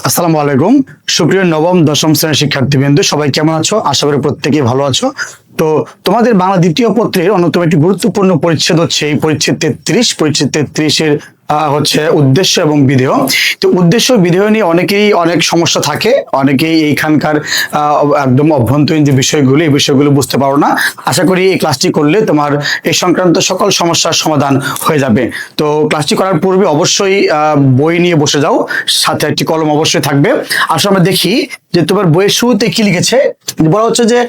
আসসালামু আলাইকুম। সুপ্রিয় নবম দশম শ্রেণীর শিক্ষার্থীবৃন্দ, সবাই কেমন আছো? আশা করি প্রত্যেকেই ভালো আছো। তো তোমাদের বাংলা দ্বিতীয় পত্রের অন্যতম একটি গুরুত্বপূর্ণ পরিচ্ছেদ হচ্ছে এই পরিচ্ছেদ 33। পরিচ্ছেদ 33-এর হচ্ছে উদ্দেশ্য এবং বিধেয়। তো উদ্দেশ্য বিধেয় নিয়ে অনেকেই অনেক সমস্যা থাকে, অনেকেই এইখানকার একদম অভ্যন্তরীণ যে বিষয়গুলো, এই বিষয়গুলো বুঝতে পারো না। আশা করি এই ক্লাসটি করলে তোমার এই সংক্রান্ত সকল সমস্যার সমাধান হয়ে যাবে। তো ক্লাসটি করার পূর্বে অবশ্যই বই নিয়ে বসে যাও, সাথে একটি কলম অবশ্যই থাকবে। আসলে আমরা দেখি যে তোমার বইয়ের শুরুতে কি লিখেছে। বলা হচ্ছে যে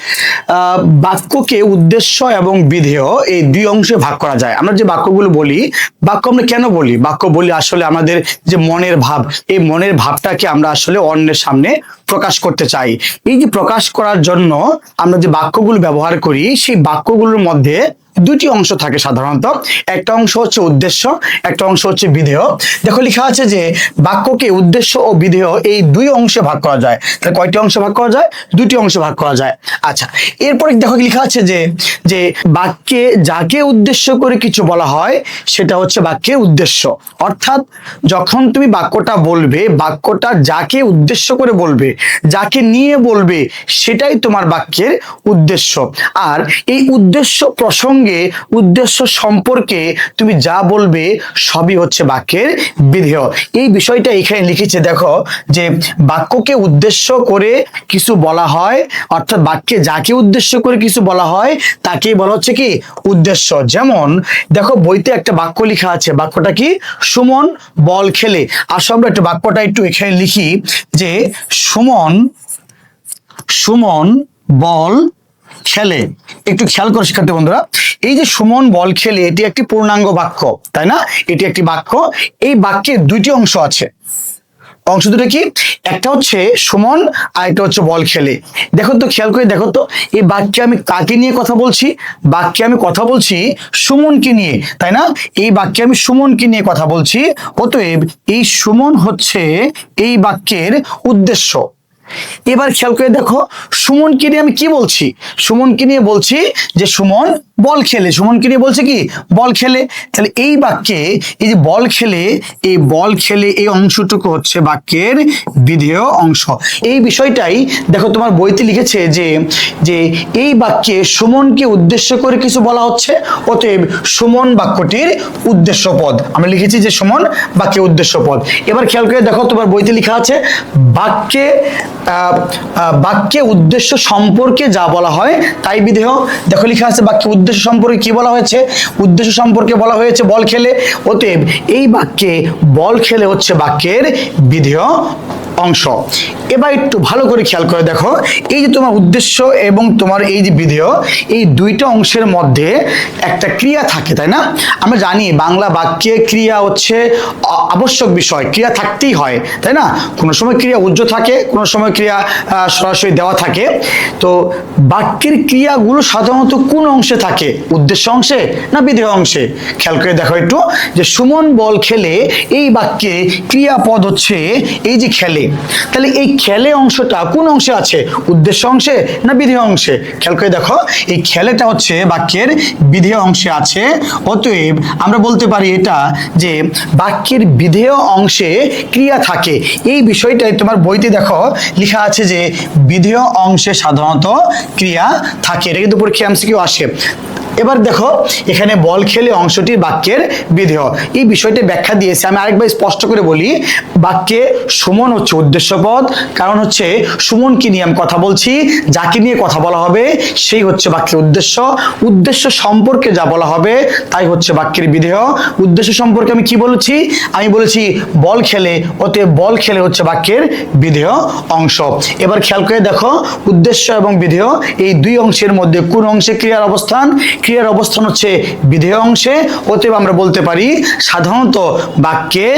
বাক্যকে উদ্দেশ্য এবং বিধেয় এই দুই অংশে ভাগ করা যায়। আমরা যে বাক্যগুলো বলি, বাক্য আমরা কেন বলি? বাক্য বলি আসলে আমাদের যে মনের ভাব, এই মনের ভাবটাকে আমরা আসলে অন্যের সামনে প্রকাশ করতে চাই। এই যে প্রকাশ করার জন্য আমরা যে বাক্যগুলো ব্যবহার করি, সেই বাক্যগুলোর মধ্যে দুটি অংশ থাকে সাধারণত। একটা অংশ হচ্ছে উদ্দেশ্য, একটা অংশ হচ্ছে বিধেয়। দেখো লেখা আছে যে বাক্যকে উদ্দেশ্য ও বিধেয় এই দুই অংশে ভাগ করা যায়। তাহলে কয়টি অংশে ভাগ করা যায়? দুটি অংশে ভাগ করা যায়। আচ্ছা, এরপরে দেখো লেখা আছে যে যে বাক্যে যাকে উদ্দেশ্য করে কিছু বলা হয় সেটা হচ্ছে বাক্যের উদ্দেশ্য। অর্থাৎ যখন তুমি বাক্যটা বলবে, বাক্যটা যাকে উদ্দেশ্য করে বলবে, যাকে নিয়ে বলবে, সেটাই তোমার বাক্যের উদ্দেশ্য। আর এই উদ্দেশ্য প্রসঙ্গে, উদ্দেশ্য সম্পর্কে তুমি যা বলবে সবই হচ্ছে বাক্যের বিধেয়। এই বিষয়টা এখানে লিখেছে। দেখো যে বাক্যকে উদ্দেশ্য করে কিছু বলা হয়, অর্থাৎ বাক্যে যাকে উদ্দেশ্য করে কিছু বলা হয় তাকেই বলা হচ্ছে কি উদ্দেশ্য। যেমন দেখো বইতে একটা বাক্য লেখা আছে, বাক্যটা কি? সুমন বল খেলে। আসলে আমরা একটা বাক্যটা একটু এখানে লিখি যে সুমন বল খেলে। একটু খেয়াল করো শিক্ষার্থী বন্ধুরা, এই যে সুমন বল খেলে, এটি একটি পূর্ণাঙ্গ বাক্য, তাই না? এটি একটি বাক্য। এই বাক্যে দুইটি অংশ আছে। অংশ দুটো কি? একটা হচ্ছে সুমন আর একটা হচ্ছে বল খেলে। দেখো তো, খেয়াল করে দেখো তো, এই বাক্যে আমি কাকে নিয়ে কথা বলছি? বাক্যে আমি কথা বলছি সুমনকে নিয়ে, তাই না? এই বাক্যে আমি সুমনকে নিয়ে কথা বলছি। অতএব এই সুমন হচ্ছে এই বাক্যের উদ্দেশ্য। এবার খেয়াল করে দেখো, সুমনকে নিয়ে আমি কি বলছি? সুমনকে নিয়ে বলছি যে সুমন বল খেলে। সুমনকে নিয়ে বলছে কি? বল খেলে। তাহলে এই বাক্যে এই যে বল খেলে, এই বল খেলে এই অংশটুকু হচ্ছে বাক্যের বিধেয় অংশ। এই বিষয়টাই দেখো তোমার বইতে লিখেছে যে যে এই বাক্যে সুমনকে উদ্দেশ্য করে কিছু বলা হচ্ছে, অতএব সুমন বাক্যটির উদ্দেশ্য পদ। আমরা লিখেছি যে সুমন বাক্যের উদ্দেশ্য পদ। এবার খেয়াল করে দেখো তোমার বইতে লেখা আছে বাক্যে উদ্দেশ্য সম্পর্কে যা বলা হয় তাই বিধেয়। দেখো লেখা আছে বাক্যে উদ্দেশ্য সম্পর্কে কি বলা হয়েছে? উদ্দেশ্য সম্পর্কে বলা হয়েছে বল খেলে। অতএব এই বাক্যে বল খেলে হচ্ছে বাক্যের বিধেয় অংশ। এবার একটু ভালো করে খেয়াল করে দেখো, এই যে তোমার উদ্দেশ্য এবং তোমার এই যে বিধেয়, এই দুইটা অংশের মধ্যে একটা ক্রিয়া থাকে, তাই না? আমরা জানি বাংলা বাক্যে ক্রিয়া হচ্ছে আবশ্যক বিষয়, ক্রিয়া থাকতেই হয়, তাই না? কোনো সময় ক্রিয়া উজ্জ্ব থাকে, কোনো সময় ক্রিয়া সরাসরি দেওয়া থাকে। তো বাক্যের ক্রিয়াগুলো সাধারণত কোন অংশে থাকে? উদ্দেশ্য অংশে না বিধেয় অংশে? খেয়াল করে দেখো একটু, যে সুমন বল খেলে, এই বাক্যে ক্রিয়াপদ হচ্ছে এই যে খেলে। তাহলে এই খেলে অংশটা কোন অংশে আছে? উদ্দেশ্য অংশে না বিধেয় অংশে? খেয়াল করে দেখো, এই খেলেটা হচ্ছে বাক্যের বিধেয় অংশে আছে। অতএব আমরা বলতে পারি এটা যে বাক্যের বিধেয় অংশে ক্রিয়া থাকে। এই বিষয়টাই তোমার বইতে দেখো লেখা আছে যে বিধেয় অংশে সাধারণত ক্রিয়া থাকে। এটা কিন্তু পরীক্ষায় এমসিকিউ আসে। এবার দেখো এখানে বল খেলে অংশটি বাক্যের বিধেয়। এই বিষয়টি ব্যাখ্যা দিয়েছে। আমি আরেকবার স্পষ্ট করে বলি, বাক্যে সুমন হচ্ছে উদ্দেশ্য পদ, কারণ হচ্ছে সুমনকে নিয়ে আমি কথা বলছি, যাকে নিয়ে কথা বলা হবে সেই হচ্ছে বাক্যের উদ্দেশ্য। উদ্দেশ্য সম্পর্কে যা বলা হবে তাই হচ্ছে বাক্যের বিধেয়। উদ্দেশ্য সম্পর্কে আমি কি বলেছি? আমি বলেছি বল খেলে, অতএব বল খেলে হচ্ছে বাক্যের বিধেয় অংশ। এবার খেয়াল করে দেখো, উদ্দেশ্য এবং বিধেয় এই দুই অংশের মধ্যে কোন অংশে ক্রিয়ার অবস্থান? ক্রিয়ার অবস্থান হচ্ছে বিধেয় অংশে। অতএব আমরা বলতে পারি সাধারণত বাক্যে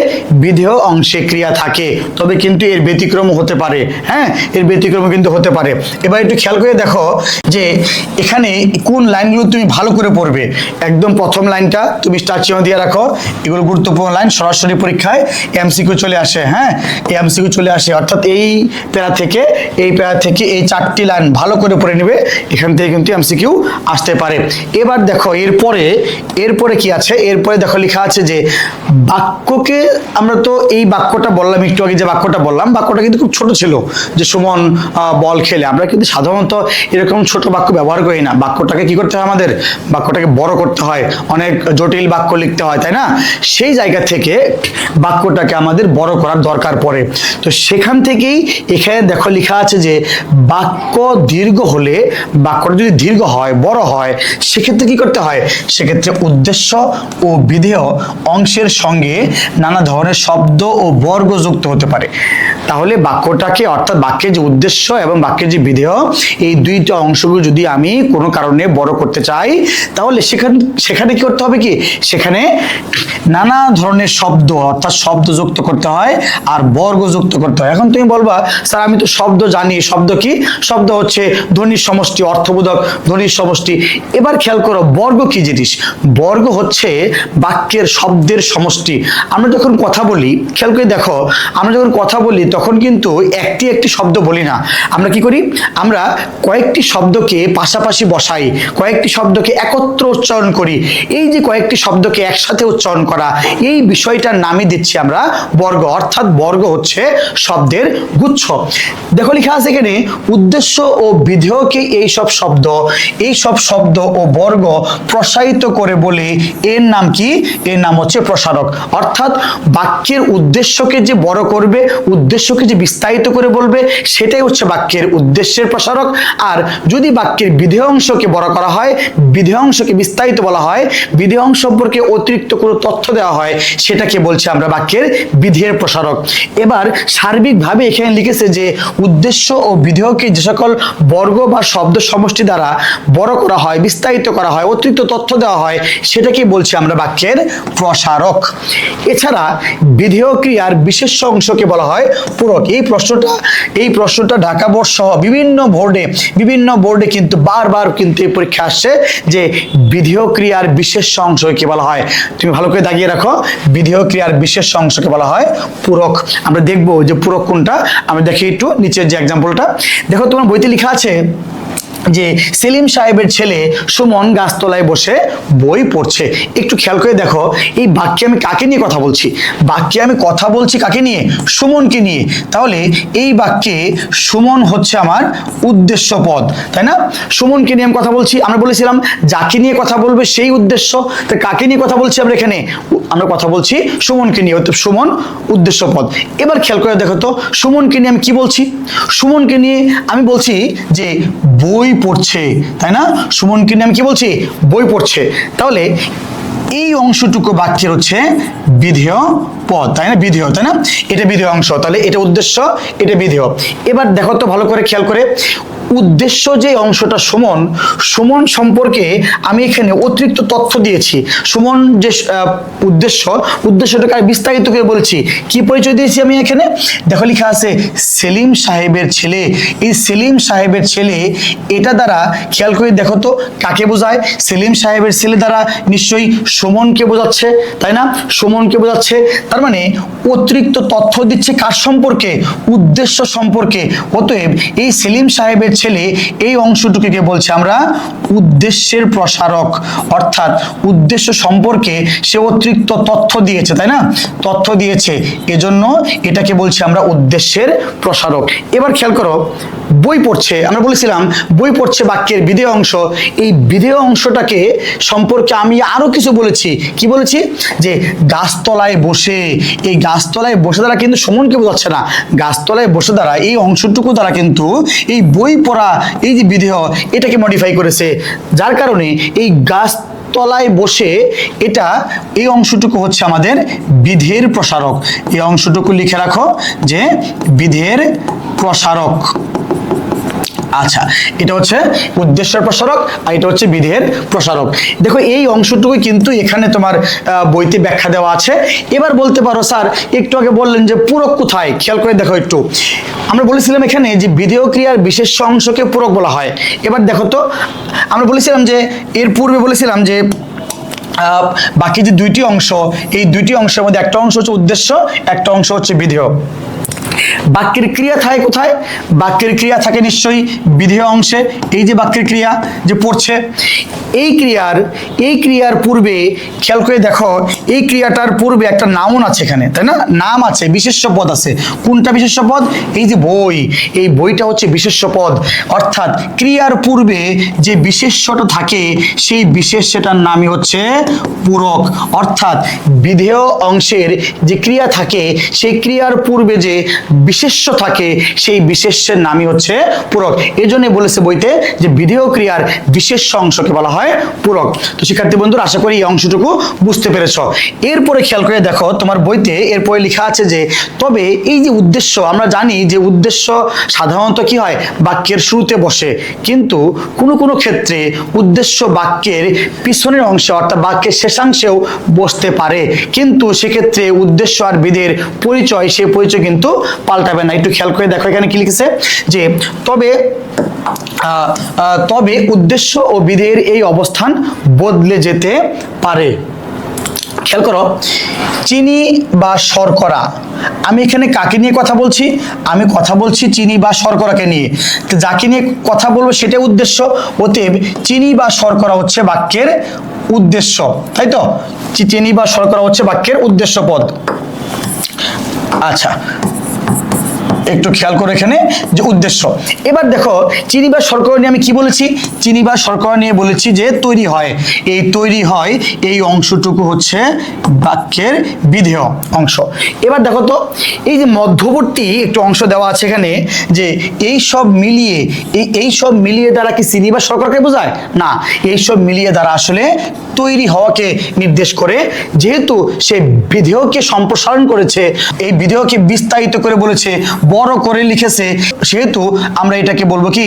বিধেয় অংশে ক্রিয়া থাকে, তবে কিন্তু এর ব্যতিক্রম হতে পারে। হ্যাঁ, এর ব্যতিক্রম কিন্তু হতে পারে। এবার একটু খেয়াল করে দেখো যে এখানে কোন লাইনগুলো তুমি ভালো করে পড়বে। একদম প্রথম লাইনটা তুমি স্টার চিহ্ন দিয়ে রাখো, এগুলো গুরুত্বপূর্ণ লাইন, সরাসরি পরীক্ষায় এমসিকিউ চলে আসে। হ্যাঁ, এমসিকিউ চলে আসে, অর্থাৎ এই প্যারা থেকে এই চারটি লাইন ভালো করে পড়ে নেবে, এখান থেকে কিন্তু এমসিকিউ আসতে পারে। এবার দেখো এরপরে কি আছে, এরপরে দেখো লেখা আছে যে বাক্যকে, আমরা তো এই বাক্যটা বললাম একটু আগে, যে বাক্যটা বললাম বাক্যটা কিন্তু খুব ছোট ছিল, যে সুমন বল খেলে। আমরা কিন্তু সাধারণত এরকম ছোট বাক্য ব্যবহার করি না, বাক্যটাকে কি করতে হয়, আমাদের বাক্যটাকে বড় করতে হয়, অনেক জটিল বাক্য লিখতে হয়, তাই না? সেই জায়গা থেকে বাক্যটাকে আমাদের বড় করার দরকার পড়ে। তো সেখান থেকেই এখানে দেখো লেখা আছে যে বাক্য দীর্ঘ হলে, বাক্যটা যদি দীর্ঘ হয়, বড় হয়, সেক্ষেত্রে কি করতে হয়, সেক্ষেত্রে উদ্দেশ্য ও বিধেয় অংশের সঙ্গে নানা ধরনের শব্দ ও বর্গ যুক্ত হতে পারে। তাহলে বাক্যটাকে, অর্থাৎ বাক্যের যে উদ্দেশ্য এবং বাক্যের যে বিধেয়, এই দুইটা অংশগুলো যদি আমি কোনো কারণে বড় করতে চাই, তাহলে সেখানে কি করতে হবে, কি সেখানে নানা ধরনের শব্দ, অর্থাৎ শব্দ যুক্ত করতে হয় আর বর্গ যুক্ত করতে হয়। এখন তুমি বলবা স্যার আমি তো শব্দ জানি, শব্দ কি, শব্দ হচ্ছে ধ্বনির সমষ্টি, অর্থবোধক ধ্বনির সমষ্টি। এবার খেয়াল করো বর্গ কি জিনিস। বর্গ হচ্ছে বাক্যের শব্দের সমষ্টি। আমরা যখন কথা বলি, খেয়াল করে দেখো, আমরা যখন কথা বলি তখন কিন্তু একটি শব্দ বলি না, আমরা কি করি, আমরা কয়েকটি শব্দকে পাশাপাশি বসাই, কয়েকটি শব্দকে একত্র উচ্চারণ করি। এই যে কয়েকটি শব্দকে একসাথে উচ্চারণ করা, এই বিষয়টার নামই দিচ্ছি আমরা বর্গ, অর্থাৎ বর্গ হচ্ছে শব্দের গুচ্ছ। দেখো লেখা আছে এখানে উদ্দেশ্য ও বিধেয়কে এই সব শব্দ ও বর্গ প্রসারিত করে বলে এর নাম কি, এর নাম হচ্ছে প্রসারক। অর্থাৎ বাক্যের উদ্দেশ্যকে যে বড় করবে, উদ্দেশ্যকে যে বিস্তারিত করে বলবে, সেটাই হচ্ছে বাক্যের উদ্দেশ্যের প্রসারক। আর যদি বাক্যের বিধেয় অংশকে বড় করা হয়, বিধেয় অংশকে বিস্তারিত বলা হয়, বিধেয় অংশ সম্পর্কে অতিরিক্ত কোনো তথ্য দেওয়া হয়, সেটাকে বলছি আমরা বাক্যের বিধেয়ের প্রসারক। এবার সার্বিকভাবে এখানে লিখেছে যে উদ্দেশ্য ও বিধেয়কে যে সকল বর্গ বা শব্দ সমষ্টি দ্বারা বড় করা হয়, বিস্তারিত করা হয়, অতিরিক্ত তথ্য দেওয়া হয়, সেটাকে বলছি আমরা বাক্যের প্রসারক। এছাড়া বিধেয় ক্রিয়ার বিশেষ অংশকে বলা হয় পূরক। এই প্রশ্নটা ঢাকা বোর্ড সহ বিভিন্ন বোর্ডে কিন্তু বারবার কিন্তু এই পরীক্ষা আসছে যে বিধেয় ক্রিয়ার বিশেষ অংশকে বলা হয়। তুমি ভালো করে দাগিয়ে রাখো, বিধেয় ক্রিয়ার বিশেষ অংশকে বলা হয় পূরক। আমরা দেখবো যে পূরক কোনটা, আমরা দেখি একটু নিচের যে এক্সাম্পলটা দেখো, তোমার বইতে লেখা আছে যে সেলিম সাহেবের ছেলে সুমন গাছতলায় বসে বই পড়ছে। একটু খেয়াল করে দেখো, এই বাক্যে আমি কাকে নিয়ে কথা বলছি, বাক্যে আমি কথা বলছি কাকে নিয়ে, সুমনকে নিয়ে। তাহলে এই বাক্যে সুমন হচ্ছে আমার উদ্দেশ্য পদ, তাই না? সুমনকে নিয়ে আমি কথা বলছি, আমরা বলেছিলাম যাকে নিয়ে কথা বলবে সেই উদ্দেশ্য। তো কাকে নিয়ে কথা বলছি আমরা এখানে, আমরা কথা বলছি সুমনকে নিয়ে, সুমন উদ্দেশ্য পদ। এবার খেয়াল করে দেখো তো, সুমনকে নিয়ে আমি কি বলছি, সুমনকে নিয়ে আমি বলছি যে বই পড়ছে, তাই না? সুমনকে নিয়ে আমি কি বলছি, বই পড়ছে। তাহলে এই অংশটুকু বাক্যের হচ্ছে বিধেয় পদ, তাই না? বিধেয়, তাই না? এটা বিধেয় অংশ, তাহলে এটা উদ্দেশ্য, এটা বিধেয়। এবার দেখো তো ভালো করে খেয়াল করে, উদ্দেশ্য যে অংশটা সুমন সম্পর্কে আমি এখানে অতিরিক্ত তথ্য দিয়েছি। সুমন যে উদ্দেশ্যটাকে বিস্তারিত করে বলছি। কি পরিচয় দিয়েছি আমি এখানে, দেখো লেখা আছে সেলিম সাহেবের ছেলে। এই সেলিম সাহেবের ছেলে, এটা দ্বারা খেয়াল করে দেখো তো কাকে বোঝায়, সেলিম সাহেবের ছেলে দ্বারা নিশ্চয়ই সুমনকে বোঝাচ্ছে, তাই না? সুমনকে বোঝাচ্ছে। তার মানে অতিরিক্ত তথ্য দিচ্ছে কার সম্পর্কে, উদ্দেশ্য সম্পর্কে। অতএব এই সেলিম সাহেবের ছেলে, এই অংশটুকুকে বলছে আমরা উদ্দেশ্যের প্রসারক। অর্থাৎ উদ্দেশ্য সম্পর্কে সে অতিরিক্ত তথ্য দিয়েছে, তাই না? তথ্য দিয়েছে, এজন্য এটাকে বলছি আমরা উদ্দেশ্যের প্রসারক। এবার খেয়াল করো, বই পড়ছে, আমরা বলেছিলাম বই পড়ছে বাক্যের বিধেয় অংশ। এই বিধেয় অংশটাকে সম্পর্কে আমি আরো কিছু বলেছি। কি বলেছি, যে গাছতলায় বসে, এই গাছতলায় বসে দ্বারা কিন্তু সুমনকে বোঝাচ্ছে না, গাছতলায় বসে দ্বারা এই অংশটুকু দ্বারা কিন্তু এই বই পড়া, এই যে বিধেয়, এটাকে মডিফাই করেছে। যার কারণে এই গাছতলায় বসে, এটা এই অংশটুকু হচ্ছে আমাদের বিধেয়ের প্রসারক। এই অংশটুকু লিখে রাখো যে বিধেয়ের প্রসারক। আচ্ছা, এটা হচ্ছে উদ্দেশ্যের প্রসারক আর এটা হচ্ছে বিধেয়ের প্রসারক। দেখো এই অংশটুকু কিন্তু এখানে তোমার বইতে ব্যাখ্যা দেওয়া আছে। এবার বলতে পারো স্যার একটু আগে বললেন যে পূরক কোথায়, খেয়াল করে দেখো একটু। আমরা বলেছিলাম এখানে যে বিধেয় ক্রিয়ার বিশেষ অংশকে পূরক বলা হয়। এবার দেখো তো, আমরা বলেছিলাম যে এর পূর্বে বলেছিলাম যে বাকি যে দুইটি অংশ, এই দুইটি অংশের মধ্যে একটা অংশ হচ্ছে উদ্দেশ্য, একটা অংশ হচ্ছে বিধেয়। বাক্যের ক্রিয়া থাকে কোথায়? বাক্যের ক্রিয়া থাকে নিশ্চয়ই বিধেয় অংশে। এই যে বাক্যের ক্রিয়া যে পড়ছে, এই ক্রিয়ার পূর্বে খেয়াল করে দেখো, এই ক্রিয়াটার পূর্বে একটা নাউন আছে এখানে, তাই না? নাম আছে, বিশেষ্য পদ আছে। কোনটা বিশেষ্য পদ? এই যে বই, এই বইটা হচ্ছে বিশেষ্য পদ। অর্থাৎ ক্রিয়ার পূর্বে যে বিশেষ্যটা থাকে সেই বিশেষ্যটার নামই হচ্ছে পূরক। অর্থাৎ বিধেয় অংশের যে ক্রিয়া থাকে সেই ক্রিয়ার পূর্বে যে বিশেষ্য থাকে সেই বিশেষ্যের নামই হচ্ছে পূরক। এই জন্য বলেছে বইতে যে বিধেয় ক্রিয়ার বিশেষ্য অংশকে বলা হয় পূরক। তো শিক্ষার্থী বন্ধুরা, আশা করি এই অংশটুকু বুঝতে পেরেছ। এরপরে খেয়াল করে দেখো, তোমার বইতে এরপরে লেখা আছে যে তবে এই যে উদ্দেশ্য, আমরা জানি যে উদ্দেশ্য সাধারণত কি হয়, বাক্যের শুরুতে বসে, কিন্তু কোনো কোনো ক্ষেত্রে উদ্দেশ্য বাক্যের পিছনের অংশে অর্থাৎ বাক্যের শেষাংশেও বসতে পারে। কিন্তু সেক্ষেত্রে উদ্দেশ্য আর বিধেয়ের পরিচয়, সে পরিচয় কিন্তু পাল্টাবে না। একটু খেয়াল করে দেখো, এখানে কি লিখেছে যে তবে উদ্দেশ্য ও বিধেয়ের এই অবস্থান বদলে যেতে পারে। খেয়াল করো, চিনি বা শর্করা, আমি এখানে কাকে নিয়ে কথা বলছি? আমি কথা বলছি চিনি বা শর্করাকে নিয়ে। তো যাকে নিয়ে কথা বলবো সেটা উদ্দেশ্য। অতএব চিনি বা শর্করা হচ্ছে বাক্যের উদ্দেশ্য, তাই তো? চিনি বা শর্করা হচ্ছে বাক্যের উদ্দেশ্য পদ। আচ্ছা, একটু খেয়াল করে এখানে যে উদ্দেশ্য। এবার দেখো, চিনি বা শর্করা নিয়ে আমি কি বলেছি? চিনি বা শর্করা নিয়ে বলেছি যে তৈরি হয়, এই তৈরি হয় এই অংশটুকু হচ্ছে বাক্যের বিধেয় অংশ। এবার দেখো তো, এই যে মধ্যবর্তী একটু অংশ দেওয়া আছে এখানে, যে এই সব মিলিয়ে দ্বারা কি চিনি বা শর্করাকে বোঝায়? না, এই সব মিলিয়ে দ্বারা আসলে তৈরি হওয়াকে নির্দেশ করে। যেহেতু সে বিধেয়কে সম্প্রসারণ করেছে, এই বিধেয়কে বিস্তারিত করে বলেছে, বড় করে লিখেছে, সেহেতু আমরা এটাকে বলবো কি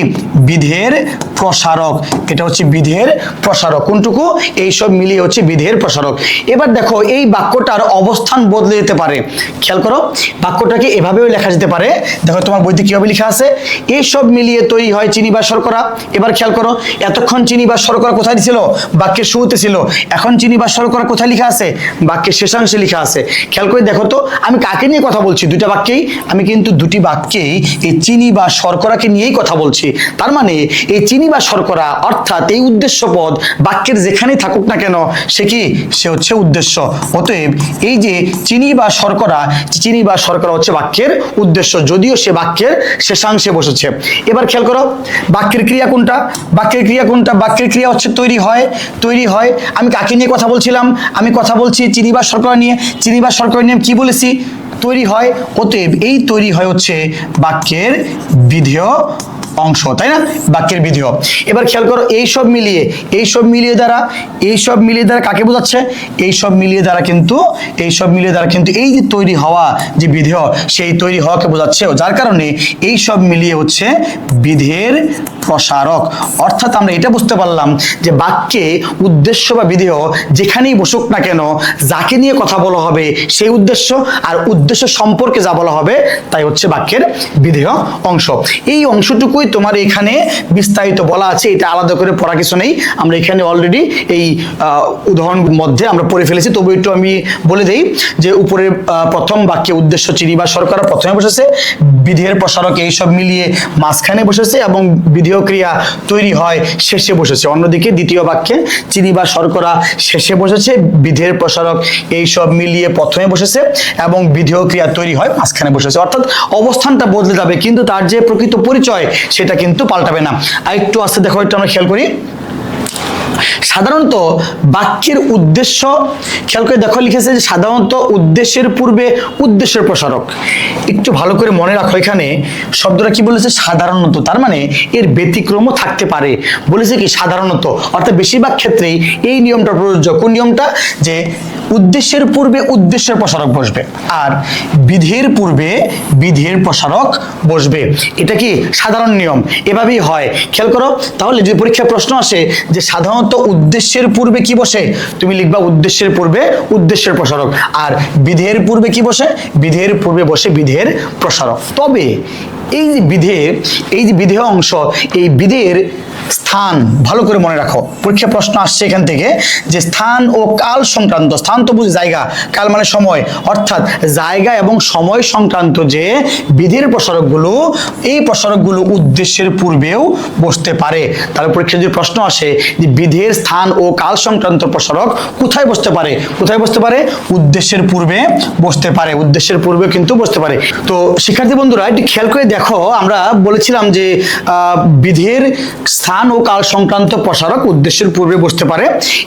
বিধেয়ের প্রসারক। এটা হচ্ছে বিধেয়ের প্রসারক। কোনটুকু? এই সব মিলিয়ে হচ্ছে বিধেয়ের প্রসারক। এবার দেখো, এই বাক্যটার অবস্থান বদলে যেতে পারে। খেয়াল করো, বাক্যটাকে এভাবেও লেখা যেতে পারে। দেখো তোমার বইতে কিভাবে লেখা আছে, এই সব মিলিয়ে তৈরি হয় চিনি বা শর্করা। এবার খেয়াল করো, এতক্ষণ চিনি বা শর্করা কোথায় ছিল? বাক্যের শুরুতে ছিল। এখন চিনি বা শর্করা কোথায় লেখা আছে? বাক্যের শেষাংশে লেখা আছে। খেয়াল করে দেখো তো, আমি কাকে নিয়ে কথা বলছি? দুইটা বাক্যেই, আমি কিন্তু দুটি বাক্যেই এই চিনি বা শর্করাকে নিয়েই কথা বলছি। তার মানে এই চিনি বা শর্করা অর্থাৎ এই উদ্দেশ্য পদ বাক্যের যেখানেই থাকুক না কেন, সে হচ্ছে উদ্দেশ্য। অতএব এই যে চিনি বা শর্করা হচ্ছে বাক্যের উদ্দেশ্য, যদিও সে বাক্যের শেষাংশে বসেছে। এবার খেয়াল করো, বাক্যের ক্রিয়া কোনটা? বাক্যের ক্রিয়া হচ্ছে তৈরি হয়। আমি কাকে নিয়ে কথা বলছিলাম? আমি কথা বলছি চিনি বা শর্করা নিয়ে। চিনি বা শর্করা নিয়ে কি বলেছি? তৈরি হয়। অতএব এই তৈরি হয় হচ্ছে বাক্যের বিধেয় অংশ, তাই না? বাক্যের বিধেয়। এবার খেয়াল করো, এই সব মিলিয়ে দ্বারা কাকে বোঝাচ্ছে? এই সব মিলিয়ে দ্বারা কিন্তু এই যে তৈরি হওয়া যে বিধেয়, সেই তৈরি হওয়াকে বোঝাচ্ছে। যার কারণে এই সব মিলিয়ে হচ্ছে বিধেয়ের প্রসারক। অর্থাৎ আমরা এটা বুঝতে পারলাম যে বাক্যে উদ্দেশ্য বা বিধেয় যেখানেই বসুক না কেন, যাকে নিয়ে কথা বলা হবে সেই উদ্দেশ্য, আর উদ্দেশ্য সম্পর্কে যা বলা হবে তাই হচ্ছে বাক্যের বিধেয় অংশ। এই অংশটুকুই তোমার এখানে বিস্তারিত বলা আছে, এটা আলাদা করে পড়া কিছু নেই। আমরা এখানে অলরেডি এই উদাহরণ মধ্যে আমরা পড়ে ফেলেছি। তবু একটু আমি বলে দেই যে উপরের প্রথম বাক্যে উদ্দেশ্য চিনি বা শর্করা প্রথমে বসেছে, বিধেয়ের প্রসারক এই সব মিলিয়ে মাঝখানে বসেছে, এবং বিধেয় ক্রিয়া তৈরি হয় শেষে বসেছে। অন্যদিকে দ্বিতীয় বাক্যে চিনি বা শর্করা শেষে বসেছে, বিধেয়ের প্রসারক এই সব মিলিয়ে প্রথমে বসেছে, এবং বিধেয় ক্রিয়া তৈরি হয় মাঝখানে বসেছে। অর্থাৎ অবস্থানটা বদলে যাবে, কিন্তু তার যে প্রকৃত পরিচয় সেটা কিন্তু পাল্টাবে না। আর একটু আস্তে দেখো, একটু আমরা খেয়াল করি। সাধারণত বাক্যের উদ্দেশ্য, খেয়াল করে দেখো লিখেছে যে সাধারণত উদ্দেশ্যের পূর্বে উদ্দেশ্যের প্রসারক। একটু ভালো করে মনে রাখো, এখানে শব্দটা কি বলেছে? সাধারণত। তার মানে এর ব্যতিক্রমও থাকতে পারে। বলেছে কি সাধারণত, অর্থাৎ বেশিরভাগ ক্ষেত্রেই এই নিয়মটা প্রযোজ্য। কোন নিয়মটা? যে উদ্দেশ্যের পূর্বে উদ্দেশ্যের প্রসারক বসবে, আর বিধেয়ের পূর্বে বিধেয়ের প্রসারক বসবে। এটা কি সাধারণ নিয়ম, এভাবেই হয়। খেয়াল করো, তাহলে যদি পরীক্ষায় প্রশ্ন আসে যে সাধারণত উদ্দেশ্যের পূর্বে কি বসে, তুমি লিখবা উদ্দেশ্যের পূর্বে উদ্দেশ্যের প্রসারক। আর বিধেয়ের পূর্বে কি বসে? বিধেয়ের পূর্বে বসে বিধেয়ের প্রসারক। তবে এই যে বিধেয় অংশ, এই বিধেয়ের স্থান স্থান, ভালো করে মনে রাখো, পরীক্ষা প্রশ্ন আসছে এখান থেকে যে স্থান ও কাল সংক্রান্ত, স্থান তো বুঝি জায়গা, কাল মানে সময়, অর্থাৎ জায়গা এবং সময় সংক্রান্ত যে বিধির প্রসারকগুলো, এই প্রসারকগুলো উদ্দেশ্যের পূর্বেও বসতে পারে। তাহলে পরীক্ষা যদি প্রশ্ন আসে যে বিধির স্থান ও কাল সংক্রান্ত প্রসারক কোথায় বসতে পারে, কোথায় বসতে পারে? উদ্দেশ্যের পূর্বে বসতে পারে, উদ্দেশ্যের পূর্বে কিন্তু বসতে পারে। তো শিক্ষার্থী বন্ধুরা একটু খেয়াল করে দেখো, আমরা বলেছিলাম যে বিধির স্থান ও কাল সংক্রান্ত প্রসারক উদ্দেশ্যের পূর্বে বসতে পারে।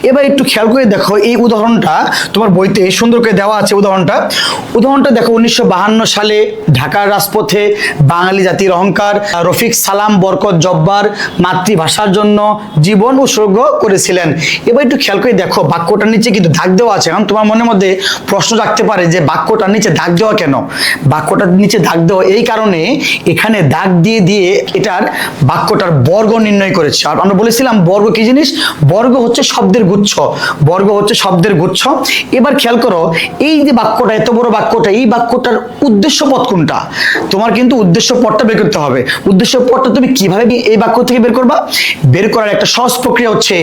এবার একটু খেয়াল করে দেখো, এই উদাহরণটা তোমার বইতে সুন্দর করে দেওয়া আছে। উদাহরণটা দেখো, 1952 সালে ঢাকার রাজপথে বাঙালি জাতির অহংকার রফিক সালাম বরকত জব্বার মাতৃভাষার জন্য জীবন উৎসর্গ করেছিলেন। এবার একটু খেয়াল করে দেখো, বাক্যটার নিচে কিন্তু দাগ দেওয়া আছে। কারণ তোমার মনের মধ্যে প্রশ্ন জাগতে পারে যে বাক্যটার নিচে দাগ দেওয়া কেন? বাক্যটার নিচে দাগ দেওয়া এই কারণে, এখানে দাগ দিয়ে দিয়ে এটার বাক্যটার বর্গ নির্ণয় করেছে। আর আমরা বলেছিলাম বর্গ কি জিনিস? বর্গ হচ্ছে শব্দের গুচ্ছ, বর্গ হচ্ছে শব্দের গুচ্ছ। এবার খেয়াল করো, এই যে বাক্যটা, এত বড় বাক্যটা, এই বাক্যটার উদ্দেশ্য পদ কোনটা? তোমার কিন্তু উদ্দেশ্য পদটা বের করতে হবে। উদ্দেশ্য পদটা তুমি কিভাবে এই বাক্য থেকে বের করবা? বের করার একটা সহজ প্রক্রিয়া হচ্ছে,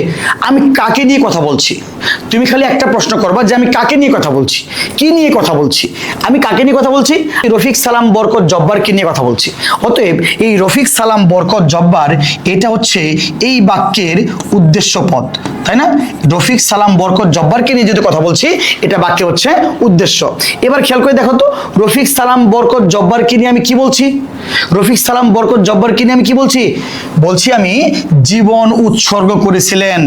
আমি কাকে নিয়ে কথা বলছি। তুমি খালি একটা প্রশ্ন করবা যে আমি কাকে নিয়ে কথা বলছি, কি নিয়ে কথা বলছি। আমি কাকে নিয়ে কথা বলছি? রফিক সালাম বরকত জব্বারকে নিয়ে কথা বলছি। অতএব এই রফিক সালাম বরকত জব্বার, এটা হচ্ছে এই বাক্যের উদ্দেশ্য পদ, তাই না? রফিক সালাম বরকত জব্বারকে নিয়ে যদি কথা বলছি, এটা বাক্যে হচ্ছে উদ্দেশ্য। এবার খেয়াল করে দেখো তো, রফিক সালাম বরকত জব্বারকে নিয়ে আমি কি বলছি? রফিক সালাম বরকত জব্বারকে নিয়ে আমি কি বলছি? বলছি আমি জীবন উৎসর্গ করেছিলেন,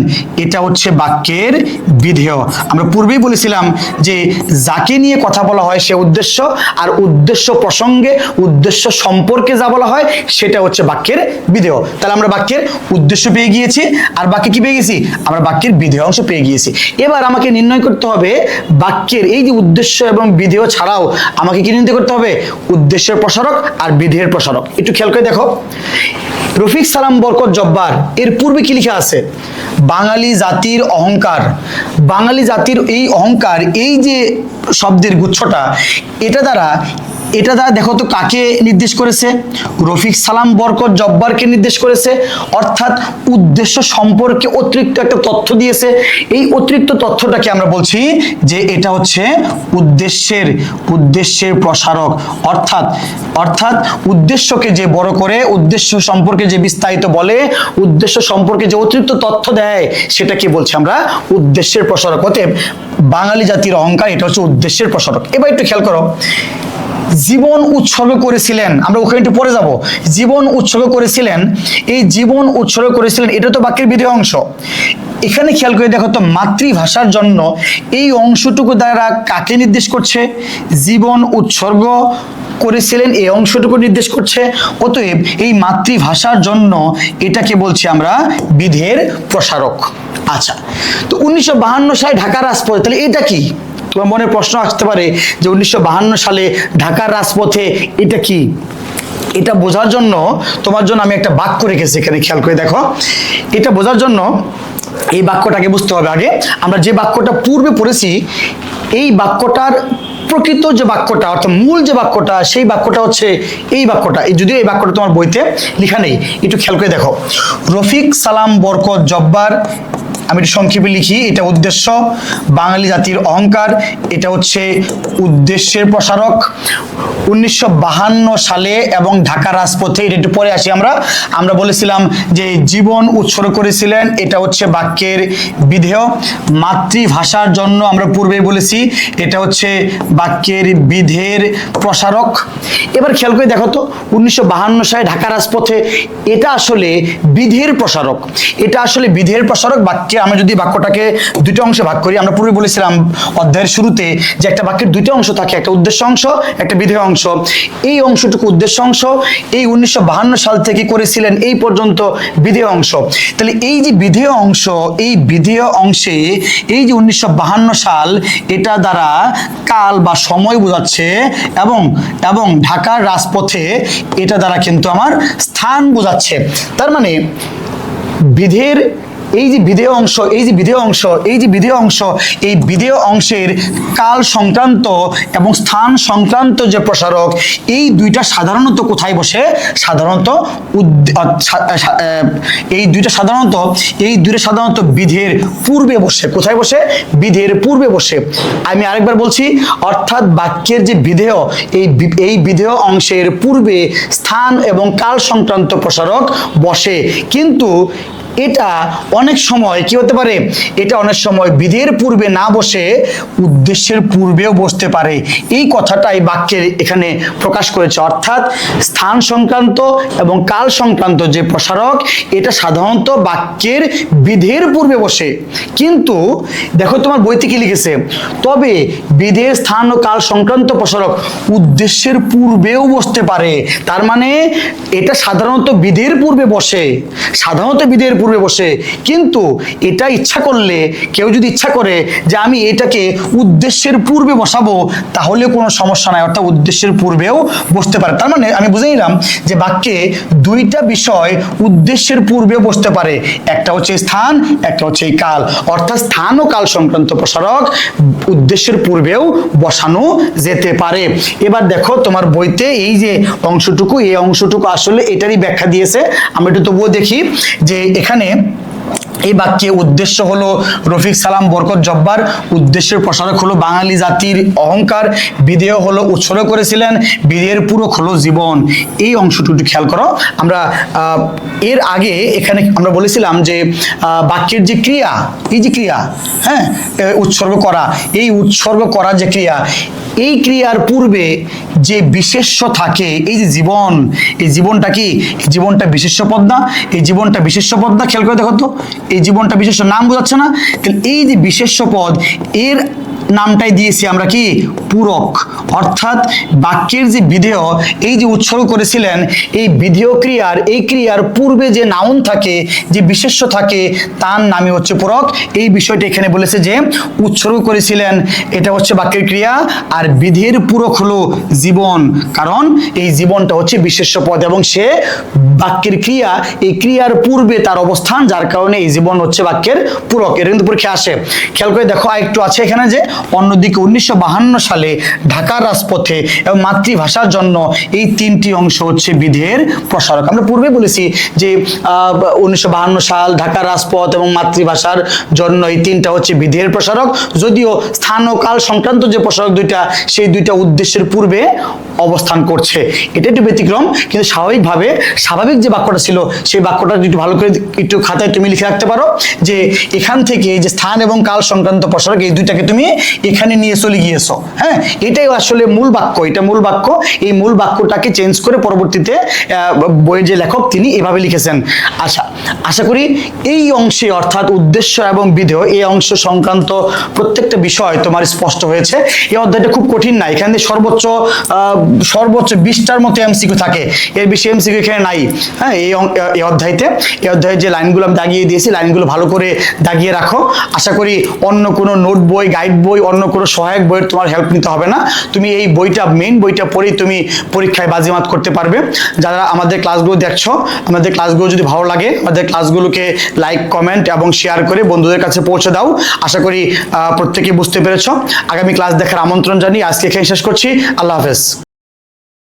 এটা হচ্ছে বাক্যের বিধেয়। আমরা পূর্বেই বলেছিলাম যে যাকে নিয়ে কথা বলা হয় সে উদ্দেশ্য, আর উদ্দেশ্য প্রসঙ্গে, উদ্দেশ্য সম্পর্কে যা বলা হয় সেটা হচ্ছে বাক্যের বিধেয়। তাহলে আমরা বাক্যের উদ্দেশ্য পেয়ে গিয়েছি, আর বাক্যে কি পেয়ে গেছি? আমরা বাক্যের বিধেয় অংশ পেয়ে গিয়েছি। এবার আমাকে নির্ণয় করতে হবে বাক্যের এই যে উদ্দেশ্য এবং বিধেয় ছাড়াও আমাকে কি নির্ণয় করতে হবে? উদ্দেশ্যের প্রসারক আর বিধেয়ের প্রসারক। একটু খেয়াল করে দেখো, রফিক সালাম বরকত জব্বার, এর পূর্বে কি লেখা আছে? বাঙালি জাতির অহংকার। বাঙালি জাতির এই অহংকার, এই যে শব্দের গুচ্ছটা, এটা দ্বারা দেখো তো কাকে নির্দেশ করেছে? রফিক সালাম বরকত জব্বারকে নির্দেশ করেছে, অর্থাৎ উদ্দেশ্য সম্পর্কে অতিরিক্ত একটা তথ্য দিয়েছে। এই অতিরিক্ত তথ্যটাকে আমরা বলছি যে এটা হচ্ছে উদ্দেশ্যের প্রসারক। অর্থাৎ উদ্দেশ্যকে যে বড় করে, উদ্দেশ্য সম্পর্কে যে বিস্তারিত বলে, উদ্দেশ্য সম্পর্কে যে অতিরিক্ত তথ্য দেয়, সেটাকে বলছি আমরা উদ্দেশ্যের প্রসারক। অতএব বাঙালি জাতির অহংকার, এটা হচ্ছে উদ্দেশ্যের প্রসারক। এবার একটু খেয়াল করো, জীবন উৎসর্গ করেছিলেন, আমরা ওখানে একটু পরে যাব। জীবন উৎসর্গ করেছিলেন, এই জীবন উৎসর্গ করেছিলেন, এটা তো বাক্যের বিধেয় অংশ। এখানে খেয়াল করে দেখো তো, মাতৃভাষার জন্য এই অংশটুকু দ্বারা কাকে নির্দেশ করছে? জীবন উৎসর্গ করেছিলেন এই অংশটুকু নির্দেশ করছে। অতএব এই মাতৃভাষার জন্য এটাকে বলছি আমরা বিধের প্রসারক। আচ্ছা, তো 1952 সালে ঢাকার রাজপথে, তাহলে এটা কি? তোমার মনে প্রশ্ন আসতে পারে যে 1952 সালে ঢাকার রাজপথে এটা কি? এটা বোঝার জন্য তোমার জন্য আমি একটা বাক্য রেখেছি এখানে, খেয়াল করে দেখো। এটা বোঝার জন্য এই বাক্যটাকে বুঝতে হবে আগে। আমরা যে বাক্যটা পূর্বে পড়েছি, এই বাক্যটার প্রকৃত যে বাক্যটা, অর্থাৎ মূল যে বাক্যটা, সেই বাক্যটা হচ্ছে এই বাক্যটা। যদিও এই বাক্যটা তোমার বইতে লেখা নেই, একটু খেয়াল করে দেখো। রফিক সালাম বরকত জব্বার, আমি একটু সংক্ষেপে লিখি, এটা উদ্দেশ্য। বাঙালি জাতির অহংকার, এটা হচ্ছে উদ্দেশ্যের প্রসারক। 1952 সালে এবং ঢাকা রাজপথে, এটা একটু পরে আসি আমরা বলেছিলাম যে জীবন উৎসর্গ করেছিলেন, এটা হচ্ছে বাক্যের বিধেয়। মাতৃভাষার জন্য আমরা পূর্বেই বলেছি, এটা হচ্ছে বাক্যের বিধের প্রসারক। এবার খেয়াল করে দেখো তো, 1952 সালে ঢাকা রাজপথে, এটা আসলে বিধের প্রসারক। এটা আসলে বিধের প্রসারক বাক্যে। আমরা যদি বাক্যটাকে দুটো অংশে ভাগ করি, আমরা পূর্বে বলেছিলাম অধ্যায়ের শুরুতে যে একটা বাক্যের দুটো অংশ থাকে, একটা উদ্দেশ্য অংশ, একটা বিধেয় অংশ। এই অংশটুকু উদ্দেশ্য অংশ, এই 1952 সাল থেকে করেছিলেন এই পর্যন্ত বিধেয় অংশ। তাহলে এই যে বিধেয় অংশ, এই বিধেয় অংশে এই যে 1952 সাল, এটা দ্বারা কাল বা সময় বোঝাচ্ছে, এবং ঢাকার রাজপথে এটা দ্বারা কিন্তু আমার স্থান বোঝাচ্ছে। তার মানে বিধের এই যে বিধেয় অংশ, এই যে বিধেয় অংশ, এই যে বিধেয় অংশ, এই বিধেয় অংশের কাল সংক্রান্ত এবং স্থান সংক্রান্ত যে প্রসারক, এই দুইটা সাধারণত কোথায় বসে? সাধারণত এই দুইটা সাধারণত বিধের পূর্বে বসে। কোথায় বসে? বিধের পূর্বে বসে। আমি আরেকবার বলছি, অর্থাৎ বাক্যের যে বিধেয়, এই বিধেয় অংশের পূর্বে স্থান এবং কাল সংক্রান্ত প্রসারক বসে। কিন্তু এটা অনেক সময় কি হতে পারে? এটা অনেক সময় বিধের পূর্বে না বসে উদ্দেশ্যের পূর্বেও বসতে পারে। এই কথাটাই বাক্যের এখানে প্রকাশ করেছে। অর্থাৎ স্থান সংক্রান্ত এবং কাল সংক্রান্ত যে প্রসারক, এটা সাধারণত বাক্যের বিধের পূর্বে বসে। কিন্তু দেখো তোমার বইতে কি লিখেছে, তবে বিধের স্থান ও কাল সংক্রান্ত প্রসারক উদ্দেশ্যের পূর্বেও বসতে পারে। তার মানে এটা সাধারণত বিধের পূর্বে বসে, সাধারণত বিধের পূর্বে বসে। কিন্তু এটা ইচ্ছা করলে, কেউ যদি ইচ্ছা করে যে আমি এটাকে উদ্দেশ্যের পূর্বে বসাবো, তাহলে কোনো সমস্যা নাই, অর্থাৎ উদ্দেশ্যের পূর্বেও বসতে পারে। তার মানে আমি বুঝে নিলাম যে বাক্যে দুইটা বিষয় উদ্দেশ্যের পূর্বে বসতে পারে, একটা হচ্ছে স্থান, একটা হচ্ছে এই কাল। অর্থাৎ স্থান ও কাল সংক্রান্ত প্রসারক উদ্দেশ্যের পূর্বেও বসানো যেতে পারে। এবার দেখো তোমার বইতে এই যে অংশটুকু, এই অংশটুকু আসলে এটারই ব্যাখ্যা দিয়েছে। আমরা একটু তবুও দেখি যে এখানে এই বাক্যে উদ্দেশ্য হলো রফিক সালাম বরকত জব্বার, উদ্দেশ্যের প্রসারক হলো বাঙালি জাতির অহংকার, বিধেয় হলো উৎসর্গ করেছিলেন, বিধেয়ের পূরক হলো জীবন। এই অংশটুকু খেয়াল করো। আমরা এর আগে এখানে আমরা বলেছিলাম যে বাক্যের যে ক্রিয়া, এই যে ক্রিয়া, হ্যাঁ, উৎসর্গ করা, এই উৎসর্গ করা যে ক্রিয়া, এই ক্রিয়ার পূর্বে যে বিশেষ্য থাকে, এই যে জীবন, এই জীবনটা কি? জীবনটা বিশেষ্য পদ না? এই জীবনটা বিশেষ্য পদ না? খেয়াল করে দেখো তো, এই জীবনটা বিশেষ্য, নাম বোঝাচ্ছে না? তাহলে এই যে বিশেষ্য পদ, এর নামটাই দিয়েছি আমরা কি? পূরক। অর্থাৎ বাক্যের যে বিধেয়, এই যে উৎসর্গ করেছিলেন, এই বিধেয় ক্রিয়ার, এই ক্রিয়ার পূর্বে যে নাউন থাকে, যে বিশেষ্য থাকে, তার নামই হচ্ছে পূরক। এই বিষয়টা এখানে বলেছে যে উৎসর্গ করেছিলেন, এটা হচ্ছে বাক্যের ক্রিয়া, আর বিধের পূরক হলো জীবন, কারণ এই জীবনটা হচ্ছে বিশেষ্য পদ এবং সে বাক্যের ক্রিয়া, এই ক্রিয়ার পূর্বে তার অবস্থান, যার কারণে এই জীবন হচ্ছে বাক্যের পূরক। এটা কিন্তু পরীক্ষা আসে। খেয়াল করে দেখো, আরেকটু আছে এখানে যে অন্যদিকে 1952 সালে ঢাকার রাজপথে এবং মাতৃভাষার জন্য, এই তিনটি অংশ হচ্ছে বিধের প্রসারক। আমরা পূর্বে বলেছি যে 1952 সাল, ঢাকার রাজপথ এবং মাতৃভাষার জন্য, এই তিনটা হচ্ছে বিধের প্রসারক। যদিও স্থান ও কাল সংক্রান্ত যে প্রসারক দুইটা, সেই দুইটা উদ্দেশ্যের পূর্বে অবস্থান করছে। এটা একটু ব্যতিক্রম, কিন্তু স্বাভাবিকভাবে স্বাভাবিক যে বাক্যটা ছিল, সেই বাক্যটা একটু ভালো করে একটু খাতায় তুমি লিখে রাখতে পারো যে এখান থেকে যে স্থান এবং কাল সংক্রান্ত প্রসারক, এই দুইটাকে তুমি এখানে নিয়ে চলে গিয়েছো। হ্যাঁ, এটাই আসলে মূল বাক্য, এটা মূল বাক্য। এই মূল বাক্যটাকে চেঞ্জ করে পরবর্তীতে বইয়ের যে লেখক তিনি এভাবে লিখেছেন। আশা করি এই অংশে, অর্থাৎ উদ্দেশ্য এবং বিধেয়, এই অংশ সংক্রান্ত প্রত্যেকটা বিষয় তোমার স্পষ্ট হয়েছে। এই অধ্যায়টা খুব কঠিন না, এখানে সর্বোচ্চ 20টার মতো এমসিকিউ থাকে, এর বেশি এমসিকিউ এখানে নাই। হ্যাঁ, এই অধ্যায়ে যে লাইনগুলো আমি দাগিয়ে দিয়েছি, লাইনগুলো ভালো করে দাগিয়ে রাখো। আশা করি অন্য কোনো নোট বই, গাইড বই, অন্য কোনো সহায়ক বইয়ের তোমার হেল্প নিতে হবে না। তুমি এই বইটা, মেইন বইটা পড়েই তুমি পরীক্ষায় বাজিমাত করতে পারবে। যারা আমাদের ক্লাসগুলো দেখছো, আমাদের ক্লাসগুলো যদি ভালো লাগে, আমাদের ক্লাসগুলোকে লাইক, কমেন্ট এবং শেয়ার করে বন্ধুদের কাছে পৌঁছে দাও। আশা করি প্রত্যেকে বুঝতে পেরেছো। আগামী ক্লাস দেখার আমন্ত্রণ জানিয়ে আজকে এখানে শেষ করছি। আল্লাহ হাফেজ।